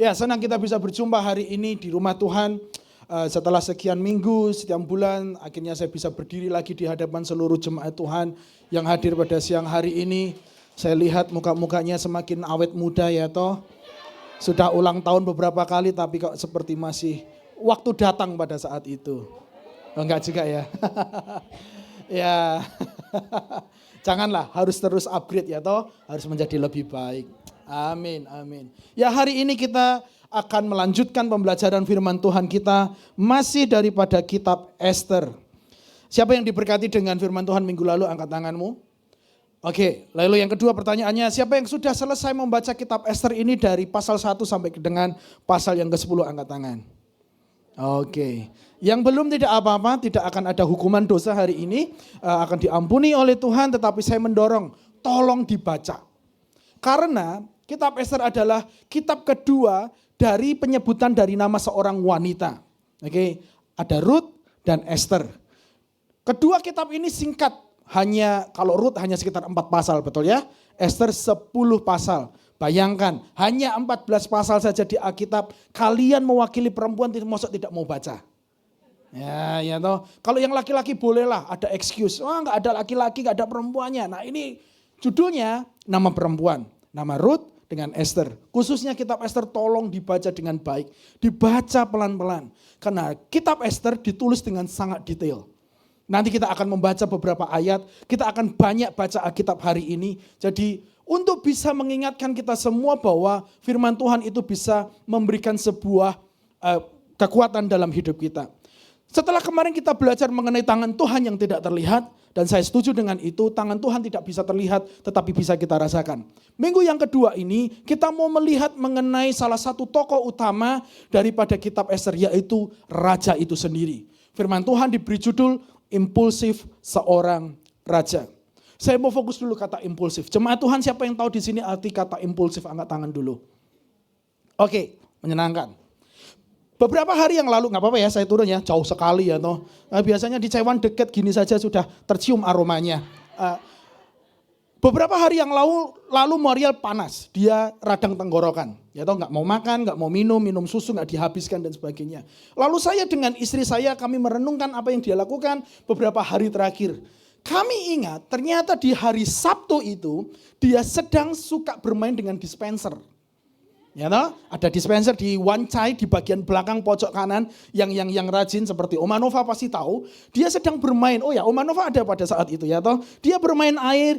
Ya, senang kita bisa berjumpa hari ini di rumah Tuhan. Setelah sekian minggu, setiap bulan, akhirnya saya bisa berdiri lagi di hadapan seluruh jemaat Tuhan yang hadir pada siang hari ini. Saya lihat muka-mukanya semakin awet muda ya toh. Sudah ulang tahun beberapa kali tapi kok seperti masih waktu datang pada saat itu. Oh, enggak juga ya. Ya. Janganlah, harus terus upgrade ya toh, harus menjadi lebih baik. Amin, amin. Ya, hari ini kita akan melanjutkan pembelajaran firman Tuhan kita masih daripada kitab Ester. Siapa yang diberkati dengan firman Tuhan minggu lalu, angkat tanganmu. Oke, lalu yang kedua pertanyaannya, siapa yang sudah selesai membaca kitab Ester ini dari pasal 1 sampai dengan pasal yang ke-10, angkat tangan. Oke, yang belum tidak apa-apa, tidak akan ada hukuman dosa hari ini, akan diampuni oleh Tuhan, tetapi saya mendorong, tolong dibaca. Karena kitab Ester adalah kitab kedua dari penyebutan dari nama seorang wanita. Oke, ada Ruth dan Ester. Kedua kitab ini singkat, hanya kalau Ruth hanya sekitar 4 pasal, betul ya? Ester 10 pasal. Bayangkan, hanya 14 pasal saja di Alkitab, kalian mewakili perempuan maksud tidak mau baca. Ya toh. Kalau yang laki-laki bolehlah ada excuse. Wah, enggak ada laki-laki, enggak ada perempuannya. Nah, ini judulnya nama perempuan, nama Ruth dengan Ester. Khususnya kitab Ester tolong dibaca dengan baik, dibaca pelan-pelan. Karena kitab Ester ditulis dengan sangat detail. Nanti kita akan membaca beberapa ayat, kita akan banyak baca Alkitab hari ini. Jadi untuk bisa mengingatkan kita semua bahwa firman Tuhan itu bisa memberikan sebuah kekuatan dalam hidup kita. Setelah kemarin kita belajar mengenai tangan Tuhan yang tidak terlihat, dan saya setuju dengan itu, tangan Tuhan tidak bisa terlihat tetapi bisa kita rasakan. Minggu yang kedua ini kita mau melihat mengenai salah satu tokoh utama daripada kitab Ester, yaitu raja itu sendiri. Firman Tuhan diberi judul impulsif seorang raja. Saya mau fokus dulu kata impulsif. Jemaat Tuhan, siapa yang tahu di sini arti kata impulsif, angkat tangan dulu. Oke, menyenangkan. Beberapa hari yang lalu, nggak apa-apa ya saya turun ya, jauh sekali ya toh. Biasanya di Caiwan dekat gini saja sudah tercium aromanya. Beberapa hari yang lalu Moriel panas, dia radang tenggorokan. Ya toh, nggak mau makan, nggak mau minum susu nggak dihabiskan dan sebagainya. Lalu saya dengan istri saya kami merenungkan apa yang dia lakukan beberapa hari terakhir. Kami ingat ternyata di hari Sabtu itu dia sedang suka bermain dengan dispenser. Ya toh, ada dispenser di Wancai di bagian belakang pojok kanan yang rajin seperti Oma Nova pasti tahu. Dia sedang bermain. Oh ya, Oma Nova ada pada saat itu ya toh. Dia bermain air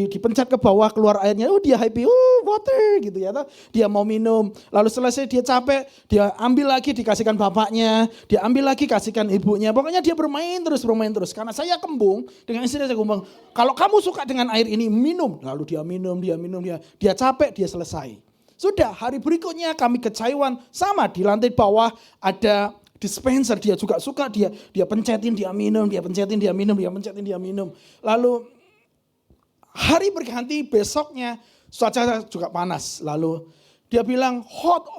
dipencet ke bawah keluar airnya. Oh dia happy, water gitu ya toh. Dia mau minum. Lalu selesai dia capek, dia ambil lagi dikasihkan bapaknya, dia ambil lagi kasihkan ibunya. Pokoknya dia bermain terus. Karena saya kembung dengan istri saya kembung. Kalau kamu suka dengan air ini minum. Lalu dia minum, dia capek, dia selesai. Sudah, hari berikutnya kami ke Caiwan, sama di lantai bawah ada dispenser, dia juga suka, dia pencetin, dia minum, dia pencetin, dia minum. Lalu hari berganti, besoknya cuaca juga panas, lalu dia bilang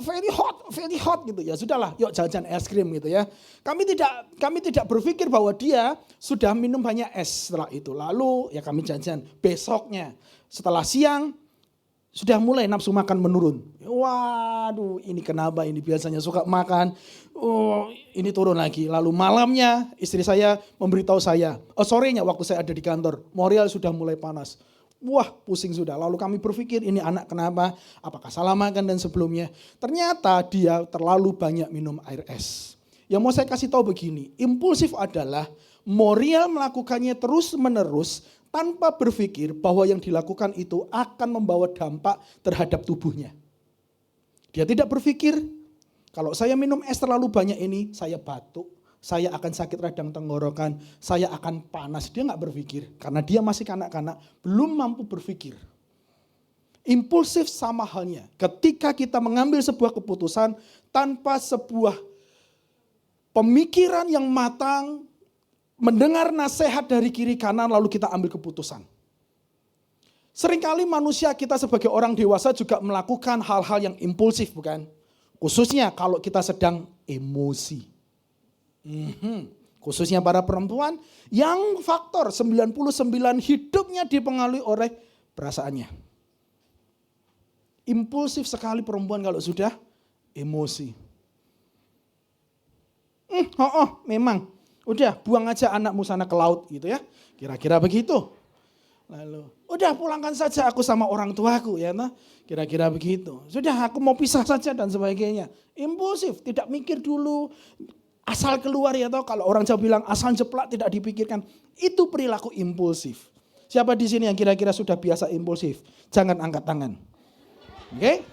very hot gitu ya. Sudahlah, yuk jajan es krim gitu ya. Kami tidak berpikir bahwa dia sudah minum banyak es setelah itu. Lalu ya kami jajan. Besoknya setelah siang sudah mulai nafsu makan menurun. Waduh, ini kenapa ini biasanya suka makan. Oh, ini turun lagi. Lalu malamnya istri saya memberitahu saya. Sorenya waktu saya ada di kantor, Moriel sudah mulai panas. Wah, pusing sudah. Lalu kami berpikir ini anak kenapa? Apakah salah makan dan sebelumnya? Ternyata dia terlalu banyak minum air es. Yang mau saya kasih tahu begini, impulsif adalah Moriel melakukannya terus-menerus tanpa berpikir bahwa yang dilakukan itu akan membawa dampak terhadap tubuhnya. Dia tidak berpikir, kalau saya minum es terlalu banyak ini, saya batuk, saya akan sakit radang tenggorokan, saya akan panas. Dia nggak berpikir, karena dia masih kanak-kanak, belum mampu berpikir. Impulsif sama halnya, ketika kita mengambil sebuah keputusan tanpa sebuah pemikiran yang matang, mendengar nasihat dari kiri kanan lalu kita ambil keputusan. Seringkali manusia kita sebagai orang dewasa juga melakukan hal-hal yang impulsif bukan? Khususnya kalau kita sedang emosi. Khususnya para perempuan yang faktor 99 hidupnya dipengaruhi oleh perasaannya. Impulsif sekali perempuan kalau sudah emosi. Memang. Udah buang aja anakmu sana ke laut gitu ya. Kira-kira begitu. Lalu, udah pulangkan saja aku sama orang tuaku ya. Nah, kira-kira begitu. Sudah aku mau pisah saja dan sebagainya. Impulsif, tidak mikir dulu. Asal keluar ya toh, kalau orang Jawa bilang asal jeplak tidak dipikirkan. Itu perilaku impulsif. Siapa di sini yang kira-kira sudah biasa impulsif? Jangan angkat tangan. Oke?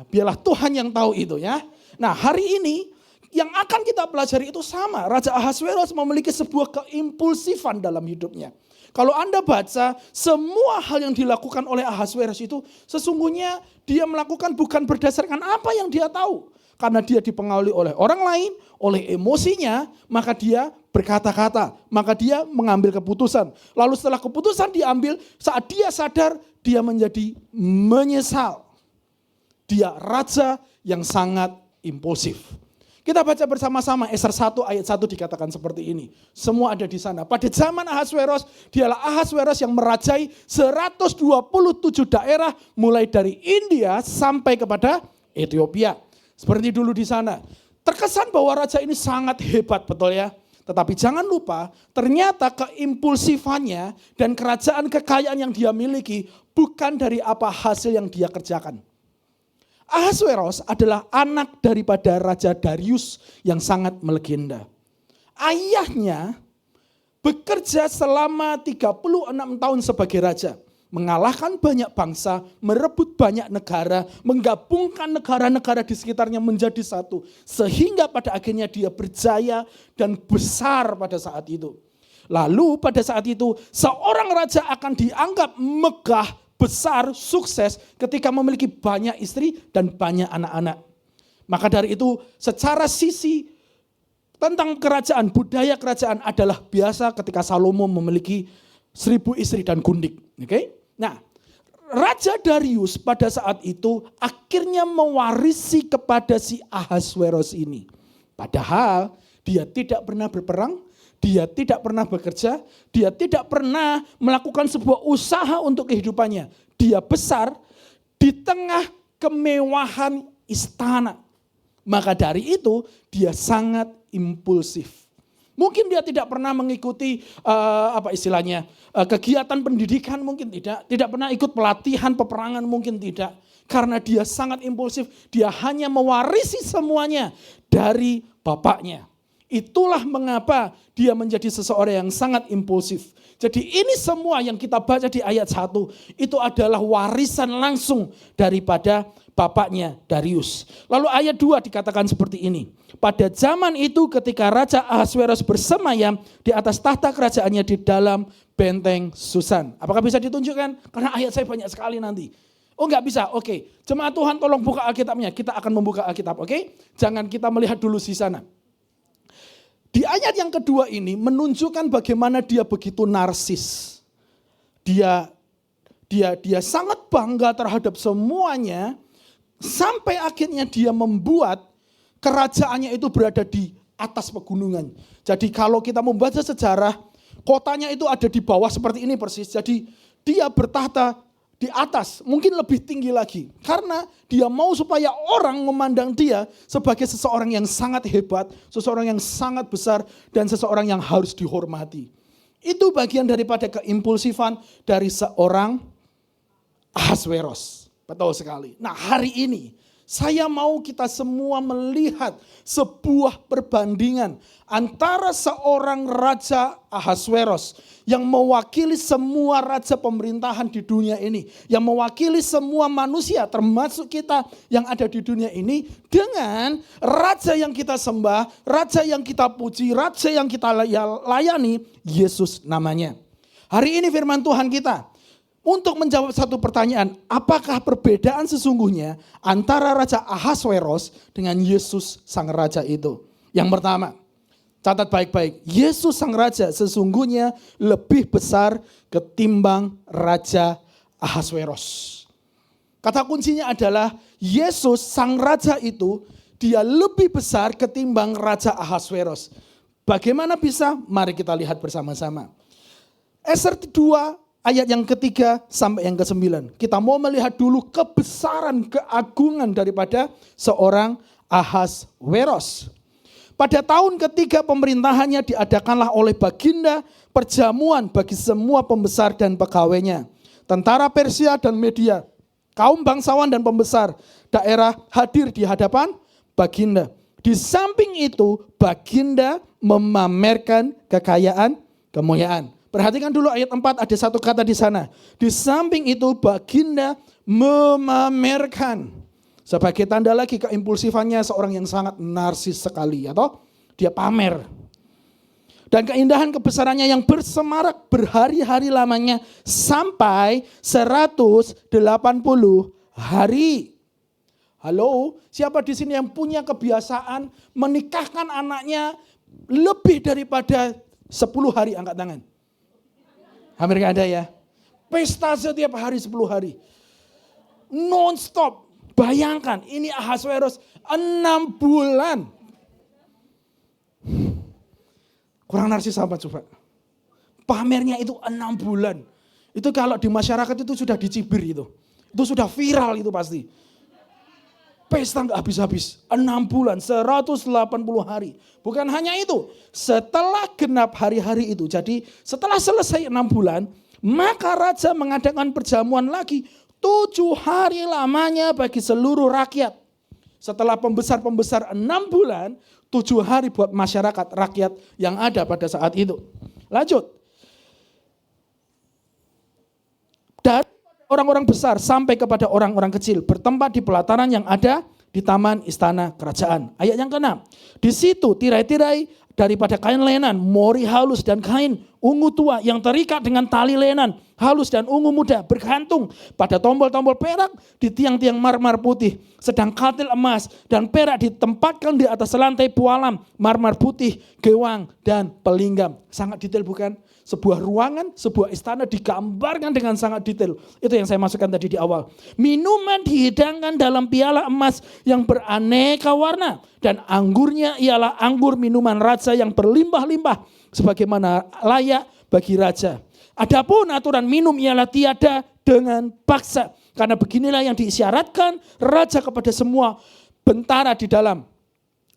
Biarlah Tuhan yang tahu itu ya. Nah hari ini yang akan kita pelajari itu sama. Raja Ahasweros memiliki sebuah keimpulsifan dalam hidupnya. Kalau Anda baca, semua hal yang dilakukan oleh Ahasweros itu sesungguhnya dia melakukan bukan berdasarkan apa yang dia tahu. Karena dia dipengaruhi oleh orang lain, oleh emosinya, maka dia berkata-kata, maka dia mengambil keputusan. Lalu setelah keputusan diambil, saat dia sadar, dia menjadi menyesal. Dia raja yang sangat impulsif. Kita baca bersama-sama Esra 1 ayat 1 dikatakan seperti ini. Semua ada di sana. Pada zaman Ahasweros, dialah Ahasweros yang merajai 127 daerah mulai dari India sampai kepada Ethiopia. Seperti dulu di sana. Terkesan bahwa raja ini sangat hebat, betul ya? Tetapi jangan lupa, ternyata keimpulsifannya dan kerajaan kekayaan yang dia miliki bukan dari apa hasil yang dia kerjakan. Ahasweros adalah anak daripada Raja Darius yang sangat melegenda. Ayahnya bekerja selama 36 tahun sebagai raja. Mengalahkan banyak bangsa, merebut banyak negara, menggabungkan negara-negara di sekitarnya menjadi satu. Sehingga pada akhirnya dia berjaya dan besar pada saat itu. Lalu pada saat itu seorang raja akan dianggap megah, besar, sukses ketika memiliki banyak istri dan banyak anak-anak. Maka dari itu secara sisi tentang kerajaan, budaya kerajaan adalah biasa ketika Salomo memiliki 1000 istri dan gundik. Oke? Nah, Raja Darius pada saat itu akhirnya mewarisi kepada si Ahasweros ini. Padahal dia tidak pernah berperang, dia tidak pernah bekerja, dia tidak pernah melakukan sebuah usaha untuk kehidupannya. Dia besar di tengah kemewahan istana. Maka dari itu dia sangat impulsif. Mungkin dia tidak pernah mengikuti kegiatan pendidikan mungkin tidak pernah ikut pelatihan peperangan mungkin tidak. Karena dia sangat impulsif, dia hanya mewarisi semuanya dari bapaknya. Itulah mengapa dia menjadi seseorang yang sangat impulsif. Jadi ini semua yang kita baca di ayat 1 itu adalah warisan langsung daripada bapaknya Darius. Lalu ayat 2 dikatakan seperti ini. Pada zaman itu ketika Raja Ahasweros bersemayam di atas tahta kerajaannya di dalam benteng Susan. Apakah bisa ditunjukkan? Karena ayat saya banyak sekali nanti. Oh enggak bisa, oke. Jemaat Tuhan tolong buka Alkitabnya. Kita akan membuka Alkitab, oke? Jangan kita melihat dulu di sana. Di ayat yang kedua ini menunjukkan bagaimana dia begitu narsis. Dia sangat bangga terhadap semuanya sampai akhirnya dia membuat kerajaannya itu berada di atas pegunungan. Jadi kalau kita membaca sejarah, kotanya itu ada di bawah seperti ini persis. Jadi dia bertahta di atas, mungkin lebih tinggi lagi. Karena dia mau supaya orang memandang dia sebagai seseorang yang sangat hebat, seseorang yang sangat besar, dan seseorang yang harus dihormati. Itu bagian daripada keimpulsifan dari seorang Ahasweros. Betul sekali. Nah hari ini saya mau kita semua melihat sebuah perbandingan antara seorang Raja Ahasweros yang mewakili semua raja pemerintahan di dunia ini, yang mewakili semua manusia termasuk kita yang ada di dunia ini, dengan raja yang kita sembah, raja yang kita puji, raja yang kita layani, Yesus namanya. Hari ini firman Tuhan kita untuk menjawab satu pertanyaan, apakah perbedaan sesungguhnya antara Raja Ahasweros dengan Yesus sang raja itu? Yang pertama, catat baik-baik, Yesus sang raja sesungguhnya lebih besar ketimbang Raja Ahasweros. Kata kuncinya adalah Yesus sang raja itu dia lebih besar ketimbang Raja Ahasweros. Bagaimana bisa? Mari kita lihat bersama-sama. Esra 2 ayat yang ketiga sampai yang ke-9. Kita mau melihat dulu kebesaran, keagungan daripada seorang Ahasweros. Pada tahun ketiga pemerintahannya diadakanlah oleh Baginda perjamuan bagi semua pembesar dan pegawainya. Tentara Persia dan Media, kaum bangsawan dan pembesar daerah hadir di hadapan Baginda. Di samping itu Baginda memamerkan kekayaan, kemuliaan. Perhatikan dulu ayat 4, ada satu kata di sana. Di samping itu Baginda memamerkan. Sebagai tanda lagi keimpulsifannya seorang yang sangat narsis sekali, atau dia pamer. Dan keindahan kebesarannya yang bersemarak berhari-hari lamanya sampai 180 hari. Halo, siapa di sini yang punya kebiasaan menikahkan anaknya lebih daripada 10 hari? Angkat tangan. Hampir gak ada ya. Pesta setiap hari 10 hari. Non-stop. Bayangkan, ini Ahasweros 6 bulan. Kurang narsis apa coba? Pamernya itu 6 bulan. Itu kalau di masyarakat itu sudah dicibir itu. Itu sudah viral itu pasti. Pesta gak habis-habis. 6 bulan, 180 hari. Bukan hanya itu. Setelah genap hari-hari itu. Jadi setelah selesai 6 bulan. Maka raja mengadakan perjamuan lagi. 7 hari lamanya bagi seluruh rakyat. Setelah pembesar-pembesar 6 bulan. 7 hari buat masyarakat rakyat yang ada pada saat itu. Lanjut. Dari orang-orang besar sampai kepada orang-orang kecil bertempat di pelataran yang ada di taman istana kerajaan. Ayat yang ke-6. Di situ tirai-tirai daripada kain lenan, mori halus dan kain ungu tua yang terikat dengan tali lenan halus dan ungu muda bergantung pada tombol-tombol perak di tiang-tiang marmer putih. Sedang katil emas dan perak ditempatkan di atas lantai pualam marmer putih, gewang dan pelinggam. Sangat detail bukan? Sebuah ruangan, sebuah istana digambarkan dengan sangat detail. Itu yang saya masukkan tadi di awal. Minuman dihidangkan dalam piala emas yang beraneka warna. Dan anggurnya ialah anggur minuman raja yang berlimpah-limpah. Sebagaimana layak bagi raja. Adapun aturan minum ialah tiada dengan paksa. Karena beginilah yang diisyaratkan raja kepada semua bentara di dalam.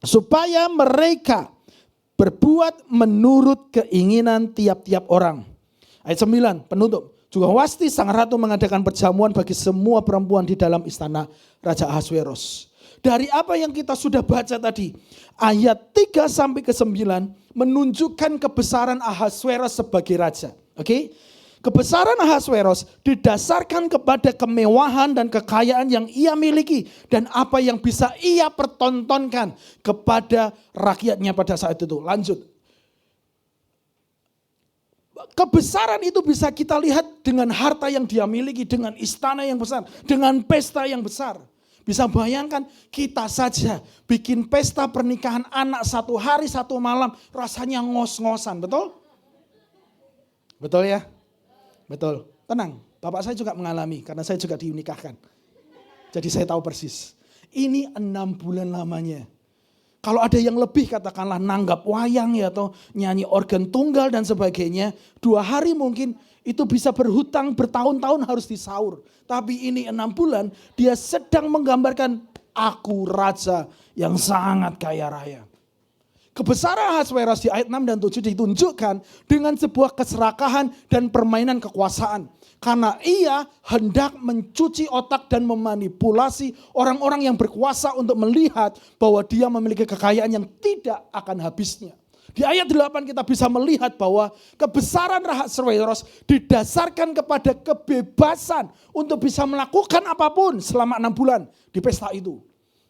Supaya mereka berbuat menurut keinginan tiap-tiap orang. Ayat 9 penutup. Juga wasti sang ratu mengadakan perjamuan bagi semua perempuan di dalam istana Raja Ahasweros. Dari apa yang kita sudah baca tadi. Ayat 3 sampai ke 9 menunjukkan kebesaran Ahasweros sebagai raja. Oke? Kebesaran Ahasweros didasarkan kepada kemewahan dan kekayaan yang ia miliki. Dan apa yang bisa ia pertontonkan kepada rakyatnya pada saat itu. Lanjut. Kebesaran itu bisa kita lihat dengan harta yang dia miliki. Dengan istana yang besar. Dengan pesta yang besar. Bisa bayangkan kita saja bikin pesta pernikahan anak 1 hari 1 malam. Rasanya ngos-ngosan. Betul? Betul ya? Betul, tenang. Bapak saya juga mengalami karena saya juga dinikahkan. Jadi saya tahu persis. Ini 6 bulan lamanya. Kalau ada yang lebih katakanlah nanggap wayang ya atau nyanyi organ tunggal dan sebagainya. 2 hari mungkin itu bisa berhutang bertahun-tahun harus disaur. Tapi ini 6 bulan dia sedang menggambarkan aku raja yang sangat kaya raya. Kebesaran Ahasweros di ayat 6 dan 7 ditunjukkan dengan sebuah keserakahan dan permainan kekuasaan. Karena ia hendak mencuci otak dan memanipulasi orang-orang yang berkuasa untuk melihat bahwa dia memiliki kekayaan yang tidak akan habisnya. Di ayat 8 kita bisa melihat bahwa kebesaran Ahasweros didasarkan kepada kebebasan untuk bisa melakukan apapun selama 6 bulan di pesta itu.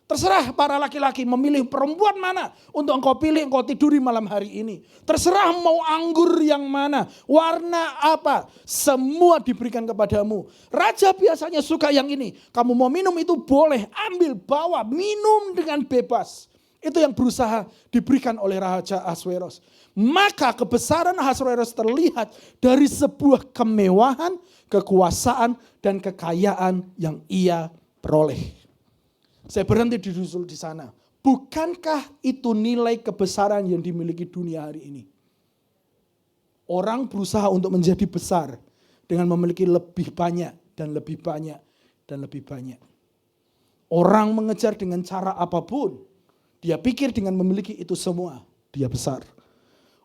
Terserah para laki-laki memilih perempuan mana untuk engkau pilih, engkau tiduri malam hari ini. Terserah mau anggur yang mana, warna apa, semua diberikan kepadamu. Raja biasanya suka yang ini, kamu mau minum itu boleh, ambil, bawa, minum dengan bebas. Itu yang berusaha diberikan oleh Raja Ahasweros. Maka kebesaran Ahasweros terlihat dari sebuah kemewahan, kekuasaan, dan kekayaan yang ia peroleh. Saya berhenti di sana. Bukankah itu nilai kebesaran yang dimiliki dunia hari ini? Orang berusaha untuk menjadi besar dengan memiliki lebih banyak dan lebih banyak dan lebih banyak. Orang mengejar dengan cara apapun, dia pikir dengan memiliki itu semua, dia besar.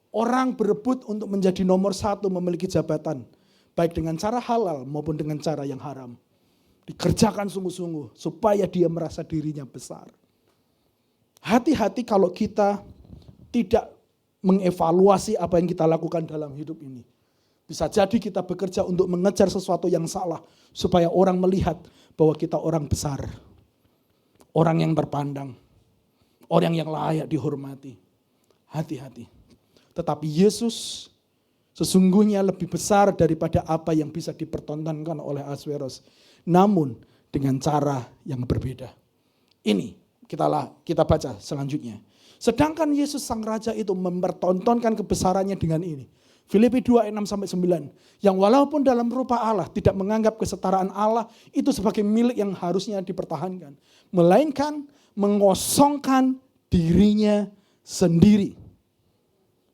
Orang berebut untuk menjadi nomor satu memiliki jabatan, baik dengan cara halal maupun dengan cara yang haram. Dikerjakan sungguh-sungguh supaya dia merasa dirinya besar. Hati-hati kalau kita tidak mengevaluasi apa yang kita lakukan dalam hidup ini. Bisa jadi kita bekerja untuk mengejar sesuatu yang salah supaya orang melihat bahwa kita orang besar. Orang yang terpandang, orang yang layak dihormati. Hati-hati. Tetapi Yesus sesungguhnya lebih besar daripada apa yang bisa dipertontonkan oleh Ahasveros. Namun dengan cara yang berbeda. Ini kita baca selanjutnya. Sedangkan Yesus Sang Raja itu mempertontonkan kebesarannya dengan ini. Filipi 2 ayat 6-9. Yang walaupun dalam rupa Allah tidak menganggap kesetaraan Allah itu sebagai milik yang harusnya dipertahankan. Melainkan mengosongkan dirinya sendiri.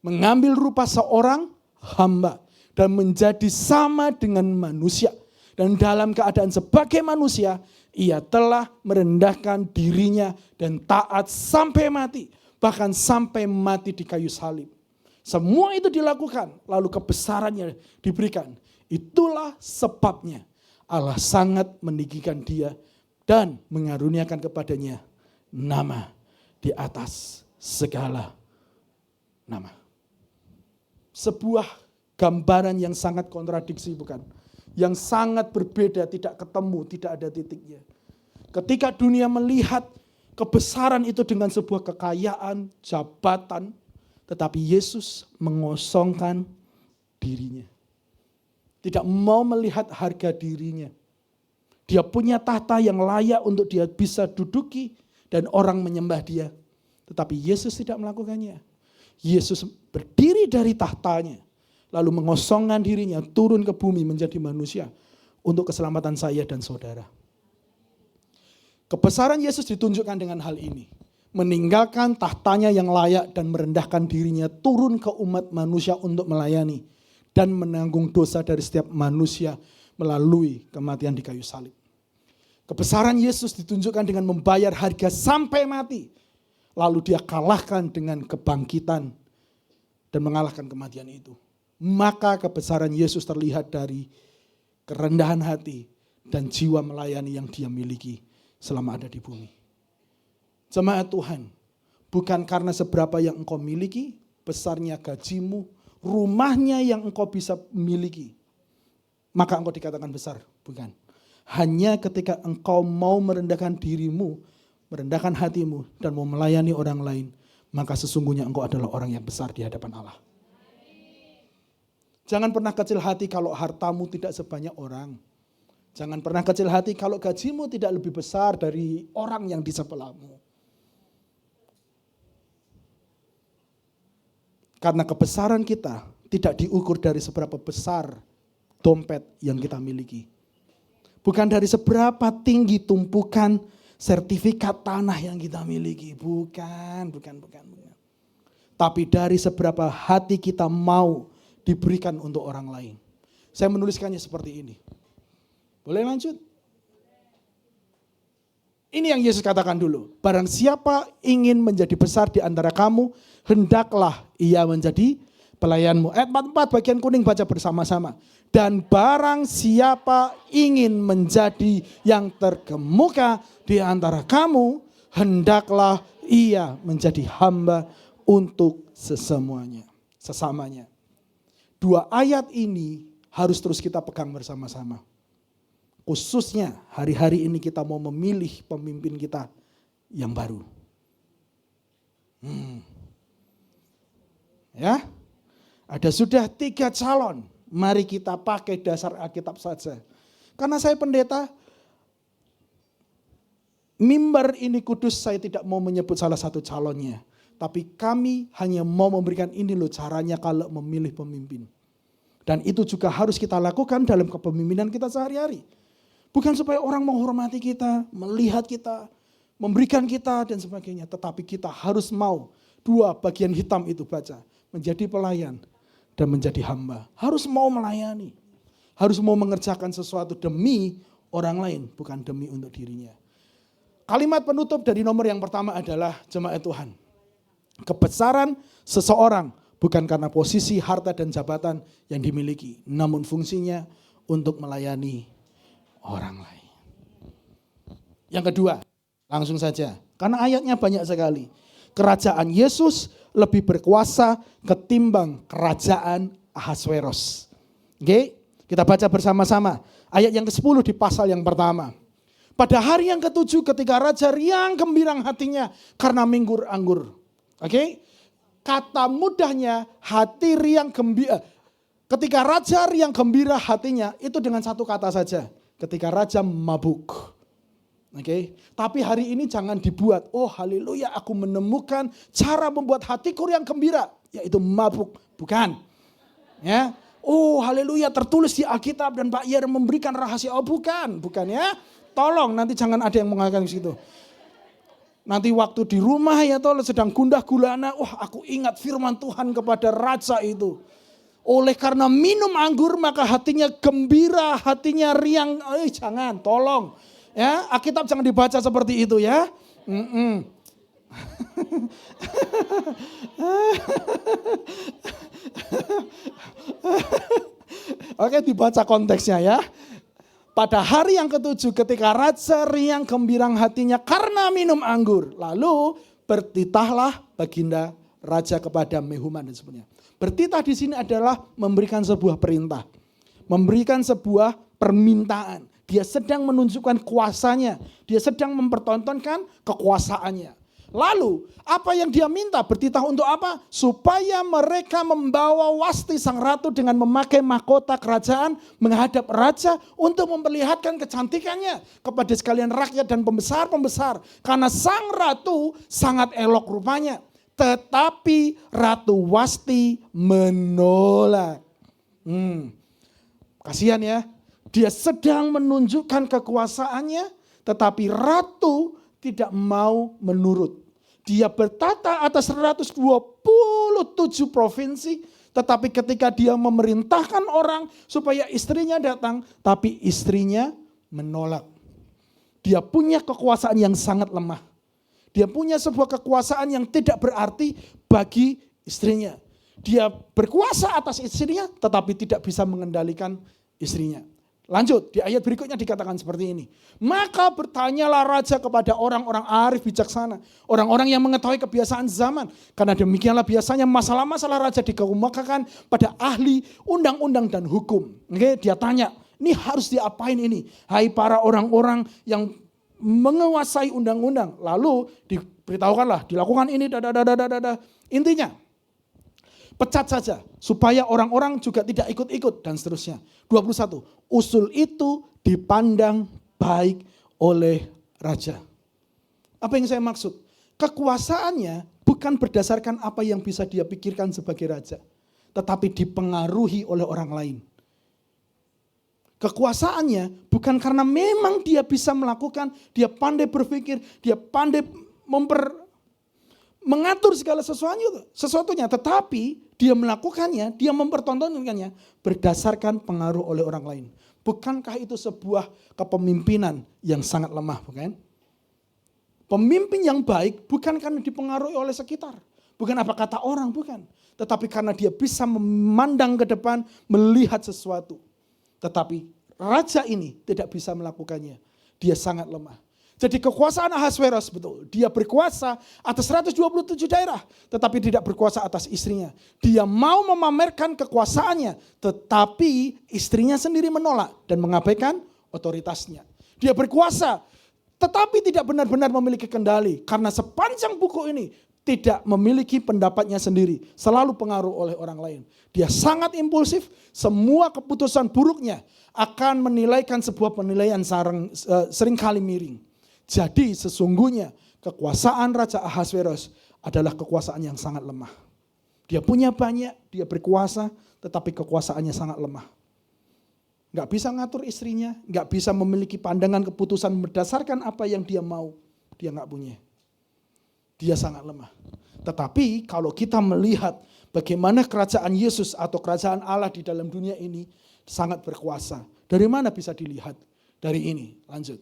Mengambil rupa seorang hamba. Dan menjadi sama dengan manusia. Dan dalam keadaan sebagai manusia, ia telah merendahkan dirinya dan taat sampai mati. Bahkan sampai mati di kayu salib. Semua itu dilakukan, lalu kebesarannya diberikan. Itulah sebabnya Allah sangat meninggikan dia dan mengaruniakan kepadanya nama di atas segala nama. Sebuah gambaran yang sangat kontradiksi, bukan? Yang sangat berbeda, tidak ketemu, tidak ada titiknya. Ketika dunia melihat kebesaran itu dengan sebuah kekayaan, jabatan, tetapi Yesus mengosongkan dirinya. Tidak mau melihat harga dirinya. Dia punya tahta yang layak untuk dia bisa duduki dan orang menyembah dia. Tetapi Yesus tidak melakukannya. Yesus berdiri dari tahtanya. Lalu mengosongkan dirinya, turun ke bumi menjadi manusia. Untuk keselamatan saya dan saudara. Kebesaran Yesus ditunjukkan dengan hal ini. Meninggalkan tahtanya yang layak dan merendahkan dirinya turun ke umat manusia untuk melayani. Dan menanggung dosa dari setiap manusia melalui kematian di kayu salib. Kebesaran Yesus ditunjukkan dengan membayar harga sampai mati. Lalu dia kalahkan dengan kebangkitan dan mengalahkan kematian itu. Maka kebesaran Yesus terlihat dari kerendahan hati dan jiwa melayani yang dia miliki selama ada di bumi. Jemaat Tuhan, bukan karena seberapa yang engkau miliki, besarnya gajimu, rumahnya yang engkau bisa miliki, maka engkau dikatakan besar, bukan. Hanya ketika engkau mau merendahkan dirimu, merendahkan hatimu, dan mau melayani orang lain, maka sesungguhnya engkau adalah orang yang besar di hadapan Allah. Jangan pernah kecil hati kalau hartamu tidak sebanyak orang. Jangan pernah kecil hati kalau gajimu tidak lebih besar dari orang yang di sebelahmu. Karena kebesaran kita tidak diukur dari seberapa besar dompet yang kita miliki. Bukan dari seberapa tinggi tumpukan sertifikat tanah yang kita miliki. Bukan. Tapi dari seberapa hati kita mau diberikan untuk orang lain. Saya menuliskannya seperti ini. Boleh lanjut? Ini yang Yesus katakan dulu. Barang siapa ingin menjadi besar di antara kamu, hendaklah ia menjadi pelayanmu. Ayat 44 bagian kuning baca bersama-sama. Dan barang siapa ingin menjadi yang terkemuka di antara kamu, hendaklah ia menjadi hamba untuk sesamanya. Dua ayat ini harus terus kita pegang bersama-sama. Khususnya hari-hari ini kita mau memilih pemimpin kita yang baru. Ya, ada sudah 3 calon. Mari kita pakai dasar Alkitab saja. Karena saya pendeta, mimbar ini kudus, saya tidak mau menyebut salah satu calonnya. Tapi kami hanya mau memberikan ini loh caranya kalau memilih pemimpin. Dan itu juga harus kita lakukan dalam kepemimpinan kita sehari-hari. Bukan supaya orang menghormati kita, melihat kita, memberikan kita dan sebagainya. Tetapi kita harus mau 2 bagian hitam itu baca. Menjadi pelayan dan menjadi hamba. Harus mau melayani. harus mau mengerjakan sesuatu demi orang lain, bukan demi untuk dirinya. Kalimat penutup dari nomor yang pertama adalah jemaat Tuhan. Kebesaran seseorang bukan karena posisi, harta, dan jabatan yang dimiliki, namun fungsinya untuk melayani orang lain. Yang kedua, langsung saja, karena ayatnya banyak sekali. Kerajaan Yesus lebih berkuasa ketimbang kerajaan Ahasveros. Oke, kita baca bersama-sama. Ayat yang ke-10 di pasal yang pertama. Pada hari yang ke-7 ketika raja riang gembirang hatinya karena minggu anggur. Oke, kata mudahnya hati riang gembira. Ketika raja riang gembira hatinya itu dengan satu kata saja. Ketika raja mabuk. Oke, tapi hari ini jangan dibuat, oh haleluya aku menemukan cara membuat hatiku riang gembira, yaitu mabuk. Bukan. Ya. Oh haleluya tertulis di Alkitab dan Pak Yer memberikan rahasia. Oh bukan ya. Tolong nanti jangan ada yang mengatakan begitu. Nanti waktu di rumah ya tolong sedang gundah gulana, wah aku ingat firman Tuhan kepada raja itu. Oleh karena minum anggur maka hatinya gembira, hatinya riang. Jangan, tolong. Ya, Alkitab jangan dibaca seperti itu ya. Oke, dibaca konteksnya ya. Pada hari yang ke-7 ketika raja riang gembirang hatinya karena minum anggur. Lalu bertitahlah baginda raja kepada Mehuman dan sebagainya. Bertitah di sini adalah memberikan sebuah perintah. Memberikan sebuah permintaan. Dia sedang menunjukkan kuasanya. Dia sedang mempertontonkan kekuasaannya. Lalu apa yang dia minta? Bertitah untuk apa? Supaya mereka membawa Wasti sang ratu dengan memakai mahkota kerajaan menghadap raja untuk memperlihatkan kecantikannya kepada sekalian rakyat dan pembesar-pembesar. Karena sang ratu sangat elok rupanya. Tetapi Ratu Wasti menolak. Kasihan ya. Dia sedang menunjukkan kekuasaannya, tetapi ratu tidak mau menurut. Dia bertata atas 127 provinsi, tetapi ketika dia memerintahkan orang supaya istrinya datang, tapi istrinya menolak. Dia punya kekuasaan yang sangat lemah. Dia punya sebuah kekuasaan yang tidak berarti bagi istrinya. Dia berkuasa atas istrinya, tetapi tidak bisa mengendalikan istrinya. Lanjut, di ayat berikutnya dikatakan seperti ini. Maka bertanyalah raja kepada orang-orang arif bijaksana. Orang-orang yang mengetahui kebiasaan zaman. Karena demikianlah biasanya masalah-masalah raja dikemukakan pada ahli undang-undang dan hukum. Oke, dia tanya, ini harus diapain ini? Hai para orang-orang yang menguasai undang-undang. Lalu diberitahukanlah, dilakukan ini, Intinya, pecat saja supaya orang-orang juga tidak ikut-ikut dan seterusnya. 21. Usul itu dipandang baik oleh raja. Apa yang saya maksud? Kekuasaannya bukan berdasarkan apa yang bisa dia pikirkan sebagai raja, tetapi dipengaruhi oleh orang lain. Kekuasaannya bukan karena memang dia bisa melakukan, dia pandai berpikir, dia pandai mengatur segala sesuatunya, tetapi dia melakukannya, dia mempertontonkannya berdasarkan pengaruh oleh orang lain. Bukankah itu sebuah kepemimpinan yang sangat lemah, bukan? Pemimpin yang baik bukan karena dipengaruhi oleh sekitar, bukan apa kata orang, bukan. Tetapi karena dia bisa memandang ke depan, melihat sesuatu. Tetapi raja ini tidak bisa melakukannya, dia sangat lemah. Jadi kekuasaan Ahasveros betul, dia berkuasa atas 127 daerah, tetapi tidak berkuasa atas istrinya. Dia mau memamerkan kekuasaannya, tetapi istrinya sendiri menolak dan mengabaikan otoritasnya. Dia berkuasa, tetapi tidak benar-benar memiliki kendali, karena sepanjang buku ini tidak memiliki pendapatnya sendiri, selalu pengaruh oleh orang lain. Dia sangat impulsif, semua keputusan buruknya akan menilaikan sebuah penilaian seringkali miring. Jadi sesungguhnya kekuasaan Raja Ahasveros adalah kekuasaan yang sangat lemah. Dia punya banyak, dia berkuasa, tetapi kekuasaannya sangat lemah. Gak bisa ngatur istrinya, gak bisa memiliki pandangan keputusan berdasarkan apa yang dia mau. Dia gak punya. Dia sangat lemah. Tetapi kalau kita melihat bagaimana kerajaan Yesus atau kerajaan Allah di dalam dunia ini, sangat berkuasa. Dari mana bisa dilihat? Dari ini, lanjut.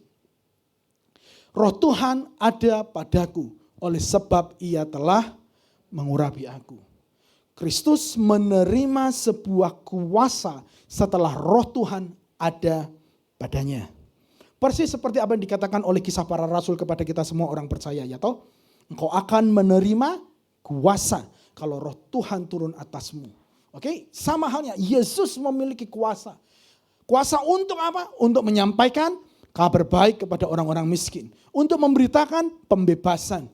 Roh Tuhan ada padaku, oleh sebab ia telah mengurapi aku. Kristus menerima sebuah kuasa setelah roh Tuhan ada padanya. Persis seperti apa yang dikatakan oleh kisah para rasul kepada kita semua orang percaya, ya toh? Engkau akan menerima kuasa kalau roh Tuhan turun atasmu. Oke, sama halnya Yesus memiliki kuasa. Kuasa untuk apa? Untuk menyampaikan kabar baik kepada orang-orang miskin. Untuk memberitakan pembebasan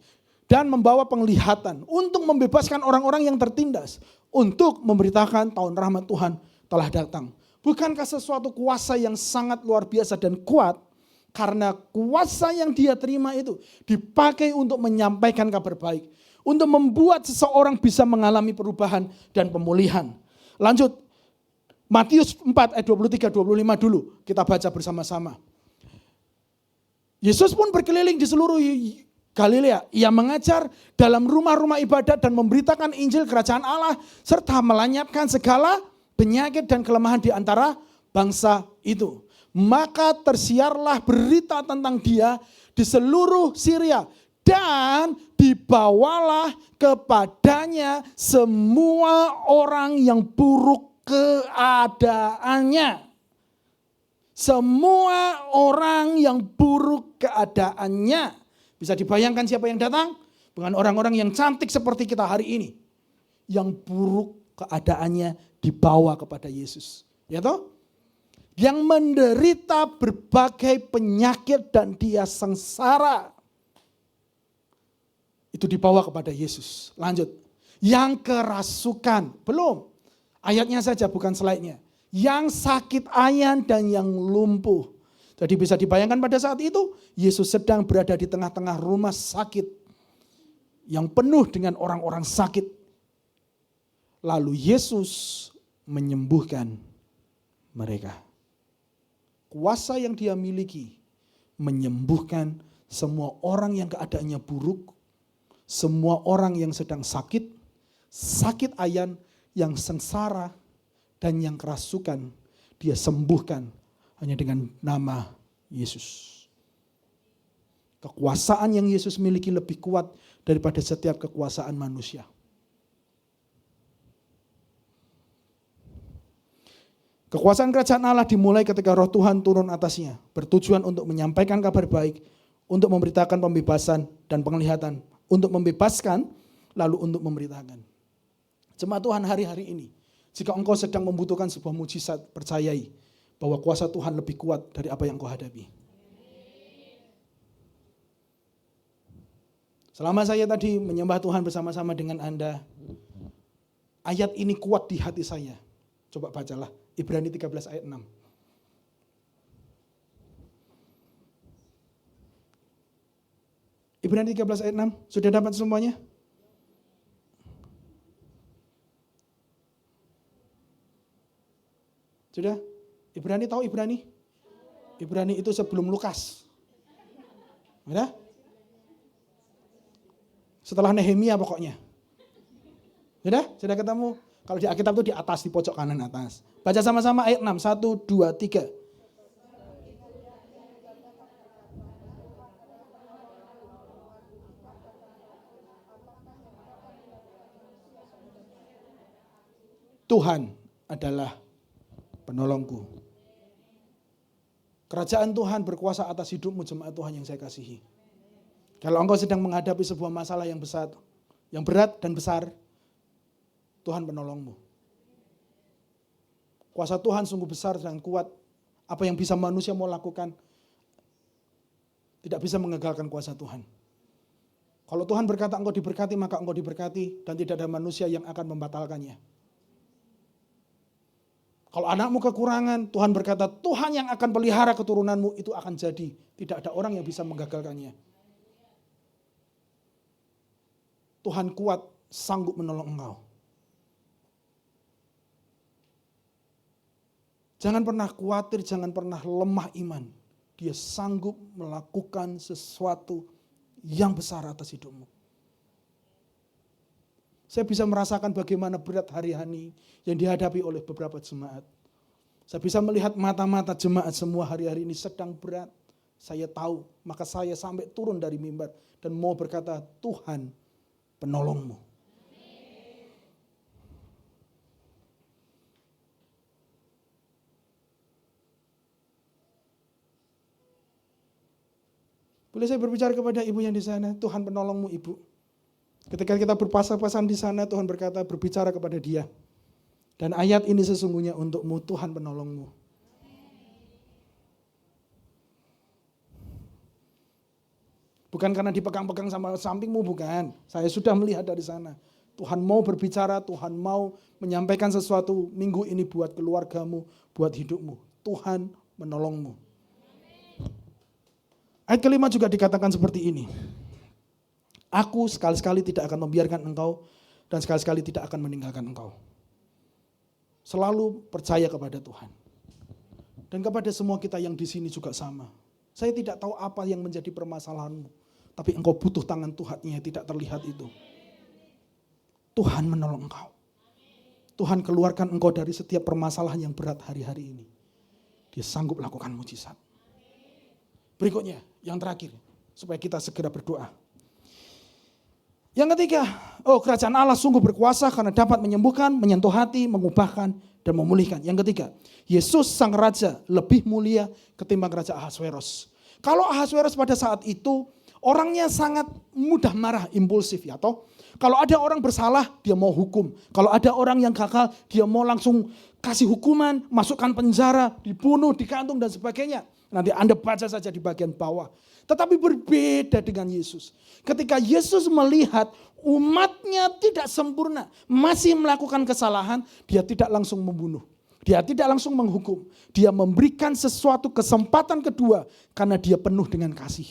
dan membawa penglihatan. Untuk membebaskan orang-orang yang tertindas. Untuk memberitakan tahun rahmat Tuhan telah datang. Bukankah sesuatu kuasa yang sangat luar biasa dan kuat? Karena kuasa yang dia terima itu dipakai untuk menyampaikan kabar baik. Untuk membuat seseorang bisa mengalami perubahan dan pemulihan. Lanjut, Matius 4 ayat 23-25 dulu kita baca bersama-sama. Yesus pun berkeliling di seluruh Galilea. Ia mengajar dalam rumah-rumah ibadat dan memberitakan Injil kerajaan Allah. Serta melenyapkan segala penyakit dan kelemahan di antara bangsa itu. Maka tersiarlah berita tentang dia di seluruh Syria. Dan dibawalah kepadanya semua orang yang buruk keadaannya. Semua orang yang buruk keadaannya. Bisa dibayangkan siapa yang datang? Bukan orang-orang yang cantik seperti kita hari ini. Yang buruk keadaannya dibawa kepada Yesus. Ya toh? Yang menderita berbagai penyakit dan dia sengsara. Itu dibawa kepada Yesus. Lanjut. Yang kerasukan. Belum. Ayatnya saja bukan slide-nya. Yang sakit ayan dan yang lumpuh. Jadi bisa dibayangkan pada saat itu Yesus sedang berada di tengah-tengah rumah sakit. Yang penuh dengan orang-orang sakit. Lalu Yesus menyembuhkan mereka. Kuasa yang dia miliki menyembuhkan semua orang yang keadaannya buruk, semua orang yang sedang sakit, sakit ayan, yang sengsara, dan yang kerasukan, dia sembuhkan hanya dengan nama Yesus. Kekuasaan yang Yesus miliki lebih kuat daripada setiap kekuasaan manusia. Kekuasaan kerajaan Allah dimulai ketika roh Tuhan turun atasnya. Bertujuan untuk menyampaikan kabar baik, untuk memberitakan pembebasan dan penglihatan. Untuk membebaskan, lalu untuk memberitakan. Jemaat Tuhan hari-hari ini, jika engkau sedang membutuhkan sebuah mujizat, percayai bahwa kuasa Tuhan lebih kuat dari apa yang engkau hadapi. Selama saya tadi menyembah Tuhan bersama-sama dengan Anda, ayat ini kuat di hati saya. Coba bacalah. Ibrani 13 ayat 6. Ibrani 13 ayat 6. Sudah dapat semuanya? Sudah? Ibrani tahu Ibrani? Ibrani itu sebelum Lukas. Sudah? Setelah Nehemia pokoknya. Sudah? Sudah ketemu? Kalau di Alkitab itu di atas, di pojok kanan atas. Baca sama-sama ayat 6. 1, 2, 3. Tuhan adalah penolongku. Kerajaan Tuhan berkuasa atas hidupmu, jemaat Tuhan yang saya kasihi. Kalau engkau sedang menghadapi sebuah masalah yang besar, yang berat dan besar, Tuhan penolongmu. Kuasa Tuhan sungguh besar dan kuat. Apa yang bisa manusia mau lakukan, tidak bisa mengagalkan kuasa Tuhan. Kalau Tuhan berkata engkau diberkati, maka engkau diberkati dan tidak ada manusia yang akan membatalkannya. Kalau anakmu kekurangan, Tuhan berkata Tuhan yang akan pelihara keturunanmu, itu akan jadi. Tidak ada orang yang bisa menggagalkannya. Tuhan kuat, sanggup menolong engkau. Jangan pernah khawatir, jangan pernah lemah iman. Dia sanggup melakukan sesuatu yang besar atas hidupmu. Saya bisa merasakan bagaimana berat hari-hari yang dihadapi oleh beberapa jemaat. Saya bisa melihat mata-mata jemaat semua hari-hari ini sedang berat. Saya tahu, maka saya sampai turun dari mimbar dan mau berkata, Tuhan penolongmu. Boleh saya berbicara kepada ibu yang di sana, Tuhan penolongmu ibu. Ketika kita berpasang-pasang di sana, Tuhan berkata, berbicara kepada dia. Dan ayat ini sesungguhnya untukmu, Tuhan penolongmu. Bukan karena dipegang-pegang sama sampingmu, bukan. Saya sudah melihat dari sana. Tuhan mau berbicara, Tuhan mau menyampaikan sesuatu minggu ini buat keluargamu, buat hidupmu. Tuhan menolongmu. Ayat kelima juga dikatakan seperti ini. Aku sekali-sekali tidak akan membiarkan engkau dan sekali-sekali tidak akan meninggalkan engkau. Selalu percaya kepada Tuhan. Dan kepada semua kita yang di sini juga sama. Saya tidak tahu apa yang menjadi permasalahanmu. Tapi engkau butuh tangan Tuhan yang tidak terlihat itu. Tuhan menolong engkau. Tuhan keluarkan engkau dari setiap permasalahan yang berat hari-hari ini. Dia sanggup lakukan mujizat. Berikutnya, yang terakhir. Supaya kita segera berdoa. Yang ketiga, kerajaan Allah sungguh berkuasa karena dapat menyembuhkan, menyentuh hati, mengubahkan, dan memulihkan. Yang ketiga, Yesus sang Raja lebih mulia ketimbang Raja Ahasveros. Kalau Ahasveros pada saat itu, orangnya sangat mudah marah, impulsif ya toh. Kalau ada orang bersalah, dia mau hukum. Kalau ada orang yang gagal, dia mau langsung kasih hukuman, masukkan penjara, dibunuh, digantung dan sebagainya. Nanti Anda baca saja di bagian bawah. Tetapi berbeda dengan Yesus. Ketika Yesus melihat umatnya tidak sempurna, masih melakukan kesalahan, dia tidak langsung membunuh. Dia tidak langsung menghukum. Dia memberikan sesuatu kesempatan kedua karena dia penuh dengan kasih.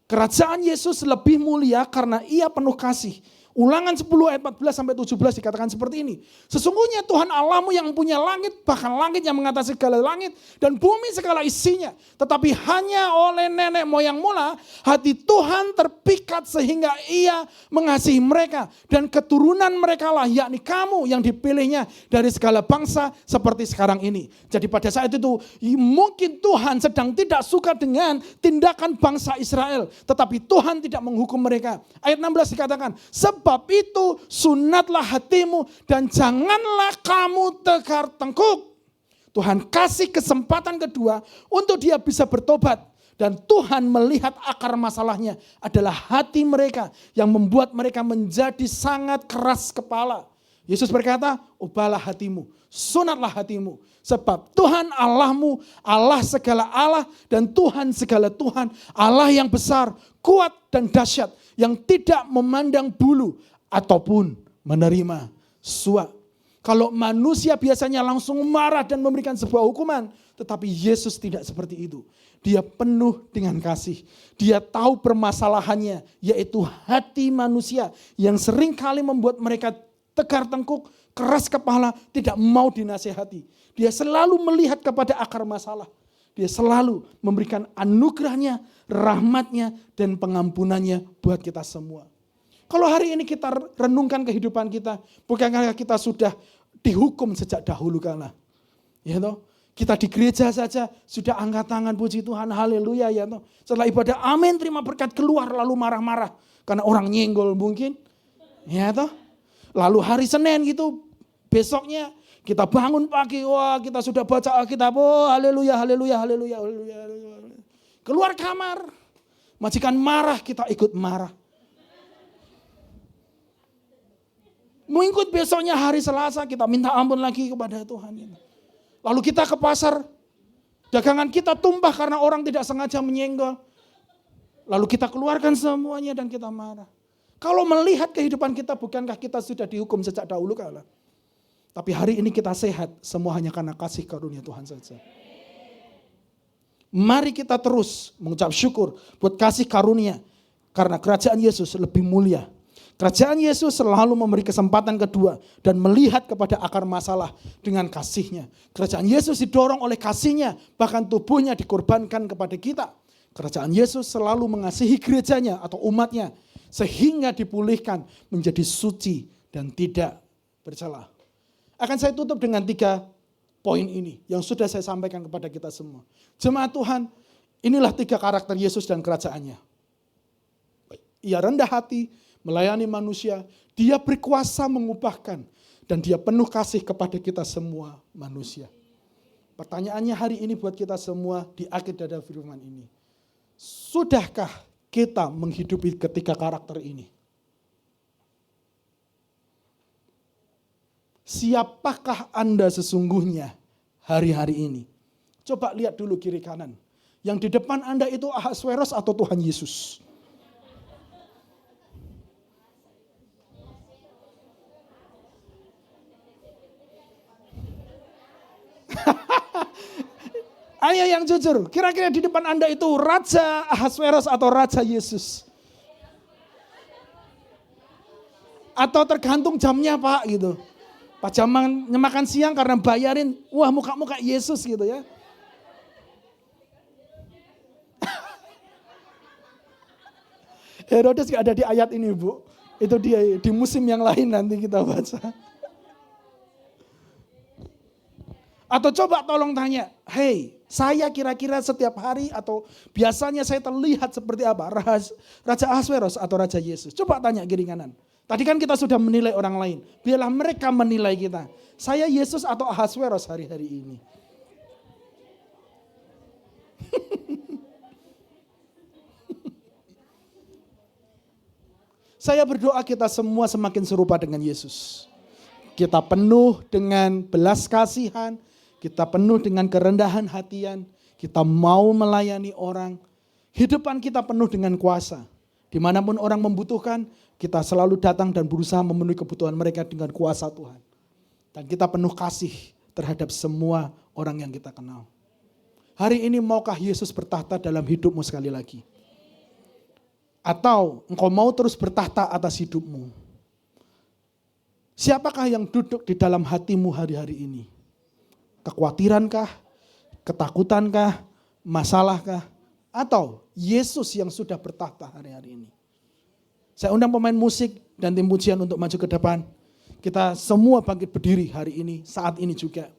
Kerajaan Yesus lebih mulia karena ia penuh kasih. Ulangan 10 ayat 14-17 dikatakan seperti ini. Sesungguhnya Tuhan Allahmu yang punya langit, bahkan langit yang mengatasi segala langit, dan bumi segala isinya. Tetapi hanya oleh nenek moyang mula, hati Tuhan terpikat sehingga ia mengasihi mereka. Dan keturunan mereka lah, yakni kamu yang dipilihnya dari segala bangsa seperti sekarang ini. Jadi pada saat itu, mungkin Tuhan sedang tidak suka dengan tindakan bangsa Israel. Tetapi Tuhan tidak menghukum mereka. Ayat 16 dikatakan, sebab itu sunatlah hatimu dan janganlah kamu tegar tengkuk. Tuhan kasih kesempatan kedua untuk dia bisa bertobat. Dan Tuhan melihat akar masalahnya adalah hati mereka yang membuat mereka menjadi sangat keras kepala. Yesus berkata, ubahlah hatimu, sunatlah hatimu. Sebab Tuhan Allahmu, Allah segala Allah dan Tuhan segala Tuhan, Allah yang besar, kuat dan dahsyat, yang tidak memandang bulu ataupun menerima suap. Kalau manusia biasanya langsung marah dan memberikan sebuah hukuman, tetapi Yesus tidak seperti itu. Dia penuh dengan kasih. Dia tahu permasalahannya, yaitu hati manusia yang seringkali membuat mereka tegar tengkuk, keras kepala, tidak mau dinasihati. Dia selalu melihat kepada akar masalah. Dia selalu memberikan anugerahnya, rahmatnya, dan pengampunannya buat kita semua. Kalau hari ini kita renungkan kehidupan kita, bukankah kita sudah dihukum sejak dahulu kala? Ya toh? Kita di gereja saja sudah angkat tangan, puji Tuhan, haleluya ya toh. Setelah ibadah, amin, terima berkat, keluar lalu marah-marah. Karena orang nyenggol mungkin. Ya toh? Lalu hari Senin gitu, besoknya kita bangun pagi, wah kita sudah baca Alkitab, oh haleluya, haleluya, haleluya, haleluya. Keluar kamar, majikan marah, kita ikut marah. Mengikut besoknya hari Selasa, kita minta ampun lagi kepada Tuhan. Lalu kita ke pasar, dagangan kita tumpah karena orang tidak sengaja menyenggol. Lalu kita keluarkan semuanya dan kita marah. Kalau melihat kehidupan kita, bukankah kita sudah dihukum sejak dahulu kala? Tapi hari ini kita sehat, semua hanya karena kasih karunia Tuhan saja. Mari kita terus mengucap syukur buat kasih karunia. Karena kerajaan Yesus lebih mulia. Kerajaan Yesus selalu memberi kesempatan kedua dan melihat kepada akar masalah dengan kasihnya. Kerajaan Yesus didorong oleh kasihnya, bahkan tubuhnya dikorbankan kepada kita. Kerajaan Yesus selalu mengasihi gerejanya atau umatnya, sehingga dipulihkan menjadi suci dan tidak bercela. Akan saya tutup dengan 3 poin ini yang sudah saya sampaikan kepada kita semua. Jemaat Tuhan, inilah 3 karakter Yesus dan kerajaannya. Ia rendah hati, melayani manusia, dia berkuasa mengubahkan, dan dia penuh kasih kepada kita semua manusia. Pertanyaannya hari ini buat kita semua di akhir dari firman ini. Sudahkah kita menghidupi ketiga karakter ini? Siapakah Anda sesungguhnya hari-hari ini? Coba lihat dulu kiri kanan. Yang di depan Anda itu Ahasweros atau Tuhan Yesus? Ayo yang jujur, kira-kira di depan Anda itu Raja Ahasweros atau Raja Yesus? Atau tergantung jamnya Pak gitu. Pas jam makan siang karena bayarin, wah muka-muka Yesus gitu ya. Herodes gak ada di ayat ini Bu. Itu dia di musim yang lain nanti kita baca. Atau coba tolong tanya, hey saya kira-kira setiap hari atau biasanya saya terlihat seperti apa? Raja Ahasweros atau Raja Yesus? Coba tanya kiri kanan. Tadi kan kita sudah menilai orang lain. Biarlah mereka menilai kita. Saya Yesus atau Ahasweros hari-hari ini? Saya berdoa kita semua semakin serupa dengan Yesus. Kita penuh dengan belas kasihan, kita penuh dengan kerendahan hatian, kita mau melayani orang. Hidupan kita penuh dengan kuasa. Dimanapun orang membutuhkan, kita selalu datang dan berusaha memenuhi kebutuhan mereka dengan kuasa Tuhan. Dan kita penuh kasih terhadap semua orang yang kita kenal. Hari ini maukah Yesus bertahta dalam hidupmu sekali lagi? Atau engkau mau terus bertahta atas hidupmu? Siapakah yang duduk di dalam hatimu hari-hari ini? Kekhawatirankah? Ketakutankah? Masalahkah? Atau Yesus yang sudah bertahta hari-hari ini? Saya undang pemain musik dan tim pujian untuk maju ke depan. Kita semua bangkit berdiri hari ini, saat ini juga.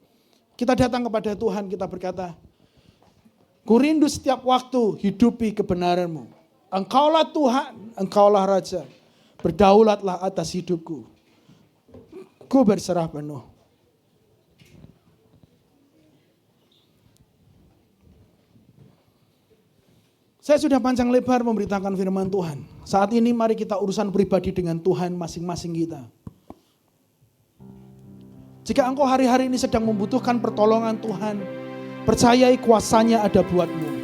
Kita datang kepada Tuhan, kita berkata, ku rindu setiap waktu hidupi kebenaran-Mu. Engkaulah Tuhan, Engkaulah Raja. Berdaulatlah atas hidupku. Ku berserah penuh. Saya sudah panjang lebar memberitakan firman Tuhan. Saat ini mari kita urusan pribadi dengan Tuhan masing-masing kita. Jika engkau hari-hari ini sedang membutuhkan pertolongan Tuhan, percayai kuasanya ada buatmu.